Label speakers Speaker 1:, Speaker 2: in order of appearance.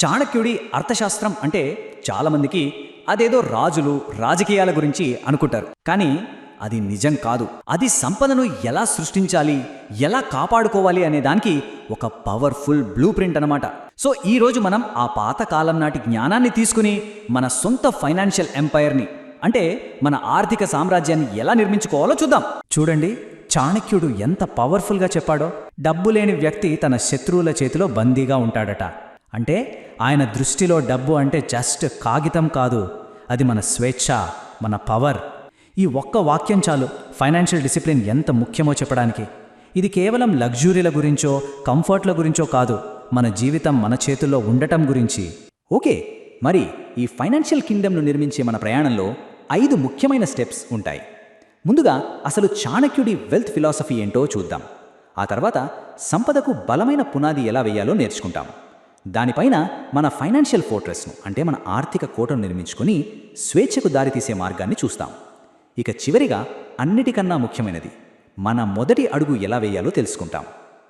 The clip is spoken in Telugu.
Speaker 1: చాణక్యుడి అర్థశాస్త్రం అంటే చాలామందికి అదేదో రాజులు రాజకీయాల గురించి అనుకుంటారు. కానీ అది నిజం కాదు. అది సంపదను ఎలా సృష్టించాలి, ఎలా కాపాడుకోవాలి అనే దానికి ఒక పవర్ఫుల్ బ్లూ ప్రింట్ అన్నమాట. సో ఈరోజు మనం ఆ పాత కాలం నాటి జ్ఞానాన్ని తీసుకుని మన సొంత ఫైనాన్షియల్ ఎంపైర్ని అంటే మన ఆర్థిక సామ్రాజ్యాన్ని ఎలా నిర్మించుకోవాలో చూద్దాం. చూడండి, చాణక్యుడు ఎంత పవర్ఫుల్గా చెప్పాడో. డబ్బు లేని వ్యక్తి తన శత్రువుల చేతిలో బందీగా ఉంటాడట. అంటే ఆయన దృష్టిలో డబ్బు అంటే జస్ట్ కాగితం కాదు, అది మన స్వేచ్ఛ, మన పవర్. ఈ ఒక్క వాక్యం చాలు ఫైనాన్షియల్ డిసిప్లిన్ ఎంత ముఖ్యమో చెప్పడానికి. ఇది కేవలం లగ్జరీల గురించో కంఫర్ట్ల గురించో కాదు, మన జీవితం మన చేతుల్లో ఉండటం గురించి. ఓకే, మరి ఈ ఫైనాన్షియల్ కింగ్డమ్ను నిర్మించే మన ప్రయాణంలో 5 ముఖ్యమైన స్టెప్స్ ఉంటాయి. ముందుగా అసలు చాణక్యుడి వెల్త్ ఫిలాసఫీ ఏంటో చూద్దాం. ఆ తర్వాత సంపదకు బలమైన పునాది ఎలా వేయాలో నేర్చుకుంటాం. దానిపైన మన ఫైనాన్షియల్ ఫోర్ట్రెస్ను అంటే మన ఆర్థిక కోటను నిర్మించుకొని స్వేచ్ఛకు దారితీసే మార్గాన్ని చూస్తాం. ఇక చివరిగా అన్నిటికన్నా ముఖ్యమైనది మన మొదటి అడుగు ఎలా వేయాలో తెలుసుకుంటాం.